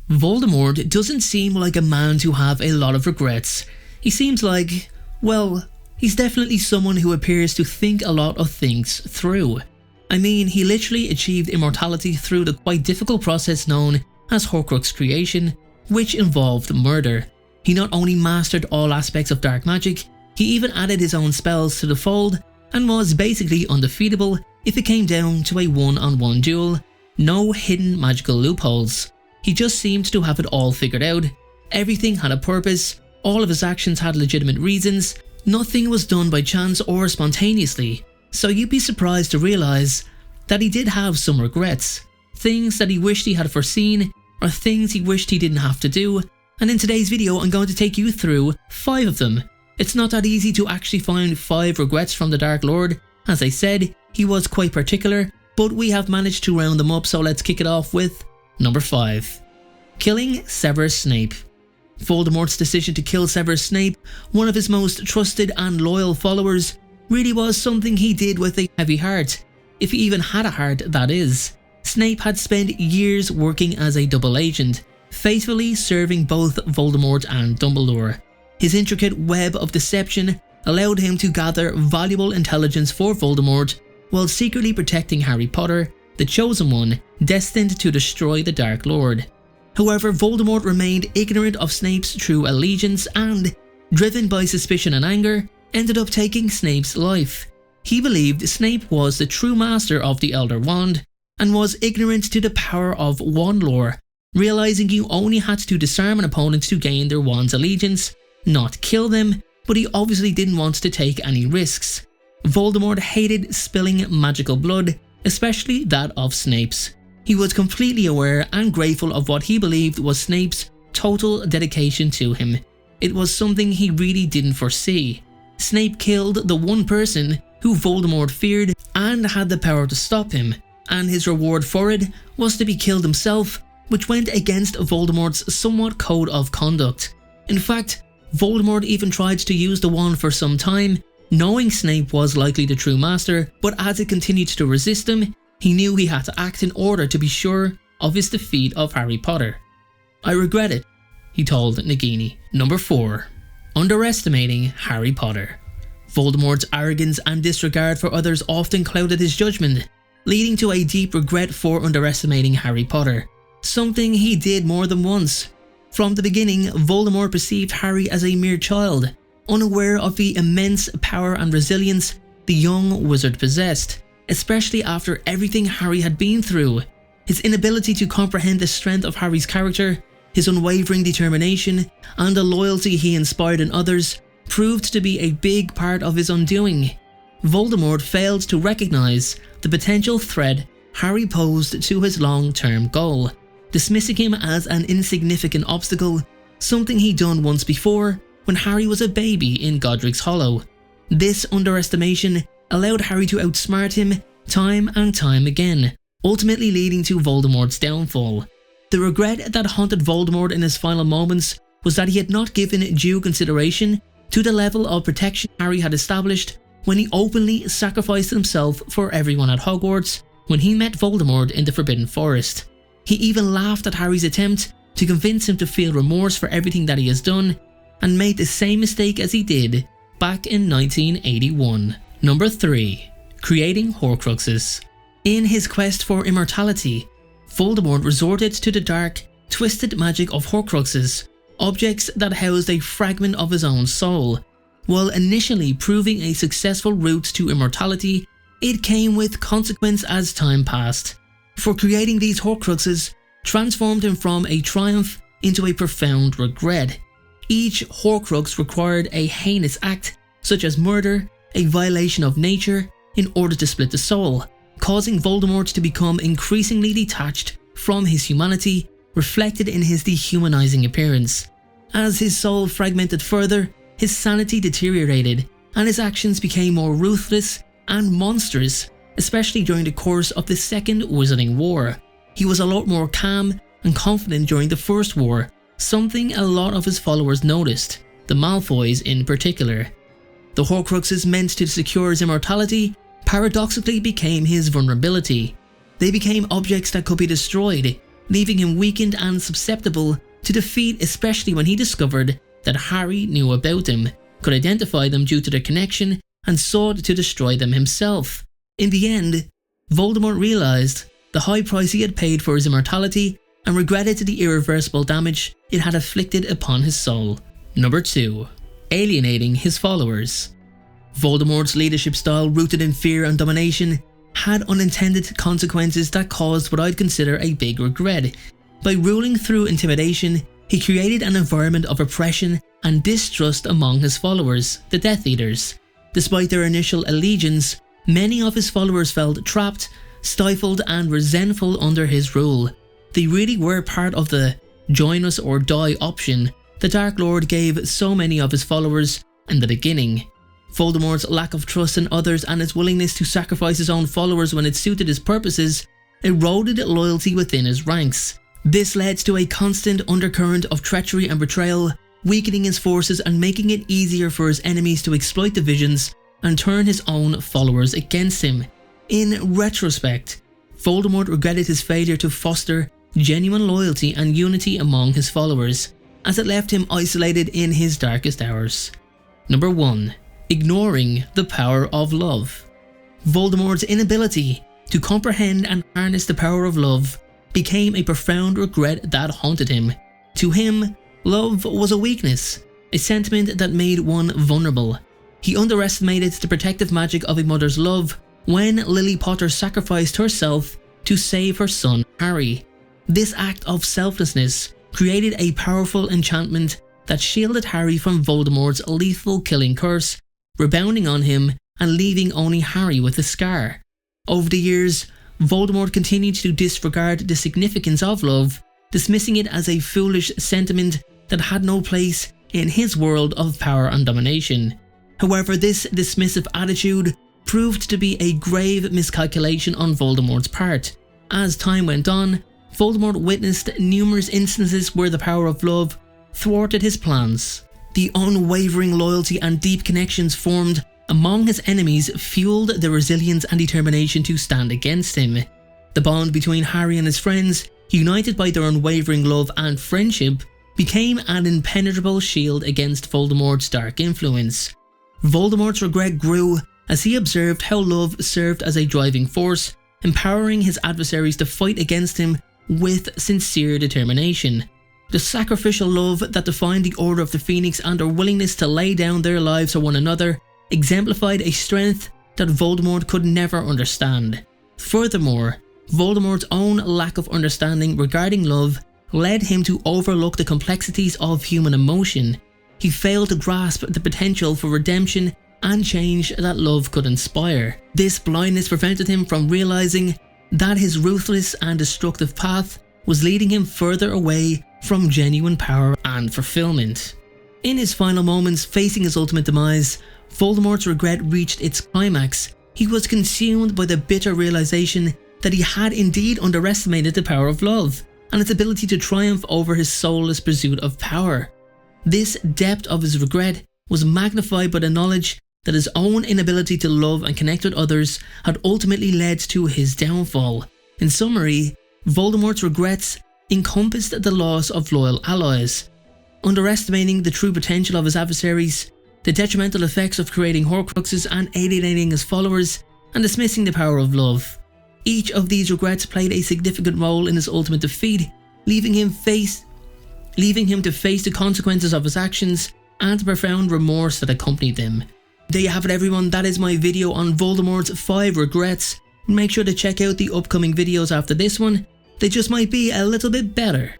Voldemort doesn't seem like a man to have a lot of regrets. He seems like, well, he's definitely someone who appears to think a lot of things through. I mean, he literally achieved immortality through the quite difficult process known as horcrux creation, which involved murder. He not only mastered all aspects of dark magic, he even added his own spells to the fold and was basically undefeatable if it came down to a one-on-one duel. No hidden magical loopholes. He just seemed to have it all figured out. Everything had a purpose, all of his actions had legitimate reasons, nothing was done by chance or spontaneously. So you'd be surprised to realise that he did have some regrets. Things that he wished he had foreseen, or things he wished he didn't have to do, and in today's video I'm going to take you through 5 of them. It's not that easy to actually find 5 regrets from the Dark Lord. As I said, he was quite particular, but we have managed to round them up, so let's kick it off with number 5. Killing Severus Snape. Voldemort's decision to kill Severus Snape, one of his most trusted and loyal followers, really was something he did with a heavy heart. If he even had a heart, that is. Snape had spent years working as a double agent, faithfully serving both Voldemort and Dumbledore. His intricate web of deception allowed him to gather valuable intelligence for Voldemort while secretly protecting Harry Potter, the Chosen One, destined to destroy the Dark Lord. However, Voldemort remained ignorant of Snape's true allegiance and, driven by suspicion and anger, ended up taking Snape's life. He believed Snape was the true master of the Elder Wand and was ignorant to the power of wand lore, realizing you only had to disarm an opponent to gain their wand's allegiance, not kill them, but he obviously didn't want to take any risks. Voldemort hated spilling magical blood, especially that of Snape's. He was completely aware and grateful of what he believed was Snape's total dedication to him. It was something he really didn't foresee. Snape killed the one person who Voldemort feared and had the power to stop him, and his reward for it was to be killed himself, which went against Voldemort's somewhat code of conduct. In fact, Voldemort even tried to use the wand for some time, knowing Snape was likely the true master, but as it continued to resist him, he knew he had to act in order to be sure of his defeat of Harry Potter. "I regret it," he told Nagini. Number 4. Underestimating Harry Potter. Voldemort's arrogance and disregard for others often clouded his judgment, leading to a deep regret for underestimating Harry Potter, something he did more than once. From the beginning, Voldemort perceived Harry as a mere child, unaware of the immense power and resilience the young wizard possessed, especially after everything Harry had been through. His inability to comprehend the strength of Harry's character, his unwavering determination, and the loyalty he inspired in others proved to be a big part of his undoing. Voldemort failed to recognize the potential threat Harry posed to his long-term goal, dismissing him as an insignificant obstacle, something he'd done once before when Harry was a baby in Godric's Hollow. This underestimation allowed Harry to outsmart him time and time again, ultimately leading to Voldemort's downfall. The regret that haunted Voldemort in his final moments was that he had not given due consideration to the level of protection Harry had established when he openly sacrificed himself for everyone at Hogwarts when he met Voldemort in the Forbidden Forest. He even laughed at Harry's attempt to convince him to feel remorse for everything that he has done, and made the same mistake as he did back in 1981. Number 3. Creating horcruxes. In his quest for immortality, Voldemort resorted to the dark, twisted magic of horcruxes, objects that housed a fragment of his own soul. While initially proving a successful route to immortality, it came with consequence as time passed. For creating these horcruxes transformed him from a triumph into a profound regret. Each horcrux required a heinous act, such as murder, a violation of nature, in order to split the soul, causing Voldemort to become increasingly detached from his humanity, reflected in his dehumanizing appearance. As his soul fragmented further, his sanity deteriorated, and his actions became more ruthless and monstrous, especially during the course of the Second Wizarding War. He was a lot more calm and confident during the First War, something a lot of his followers noticed, the Malfoys in particular. The horcruxes meant to secure his immortality paradoxically became his vulnerability. They became objects that could be destroyed, leaving him weakened and susceptible to defeat, especially when he discovered that Harry knew about them, could identify them due to their connection, and sought to destroy them himself. In the end, Voldemort realised the high price he had paid for his immortality and regretted the irreversible damage it had inflicted upon his soul. Number 2. Alienating his followers. Voldemort's leadership style, rooted in fear and domination, had unintended consequences that caused what I'd consider a big regret. By ruling through intimidation, he created an environment of oppression and distrust among his followers, the Death Eaters. Despite their initial allegiance, many of his followers felt trapped, stifled and resentful under his rule. They really were part of the join us or die option the Dark Lord gave so many of his followers in the beginning. Voldemort's lack of trust in others and his willingness to sacrifice his own followers when it suited his purposes eroded loyalty within his ranks. This led to a constant undercurrent of treachery and betrayal, weakening his forces and making it easier for his enemies to exploit divisions and turn his own followers against him. In retrospect, Voldemort regretted his failure to foster genuine loyalty and unity among his followers, as it left him isolated in his darkest hours. Number 1. Ignoring the power of love. Voldemort's inability to comprehend and harness the power of love became a profound regret that haunted him. To him, love was a weakness, a sentiment that made one vulnerable. He underestimated the protective magic of a mother's love when Lily Potter sacrificed herself to save her son Harry. This act of selflessness created a powerful enchantment that shielded Harry from Voldemort's lethal killing curse, rebounding on him and leaving only Harry with a scar. Over the years, Voldemort continued to disregard the significance of love, dismissing it as a foolish sentiment that had no place in his world of power and domination. However, this dismissive attitude proved to be a grave miscalculation on Voldemort's part. As time went on, Voldemort witnessed numerous instances where the power of love thwarted his plans. The unwavering loyalty and deep connections formed among his enemies fueled their resilience and determination to stand against him. The bond between Harry and his friends, united by their unwavering love and friendship, became an impenetrable shield against Voldemort's dark influence. Voldemort's regret grew as he observed how love served as a driving force, empowering his adversaries to fight against him with sincere determination. The sacrificial love that defined the Order of the Phoenix and their willingness to lay down their lives for one another exemplified a strength that Voldemort could never understand. Furthermore, Voldemort's own lack of understanding regarding love led him to overlook the complexities of human emotion. He failed to grasp the potential for redemption and change that love could inspire. This blindness prevented him from realizing that his ruthless and destructive path was leading him further away from genuine power and fulfillment. In his final moments, facing his ultimate demise, Voldemort's regret reached its climax. He was consumed by the bitter realization that he had indeed underestimated the power of love and its ability to triumph over his soulless pursuit of power. This depth of his regret was magnified by the knowledge that his own inability to love and connect with others had ultimately led to his downfall. In summary, Voldemort's regrets encompassed the loss of loyal allies, underestimating the true potential of his adversaries, the detrimental effects of creating horcruxes and alienating his followers, and dismissing the power of love. Each of these regrets played a significant role in his ultimate defeat, leaving him to face the consequences of his actions and the profound remorse that accompanied them. There you have it, everyone. That is my video on Voldemort's 5 regrets. Make sure to check out the upcoming videos after this one. They just might be a little bit better.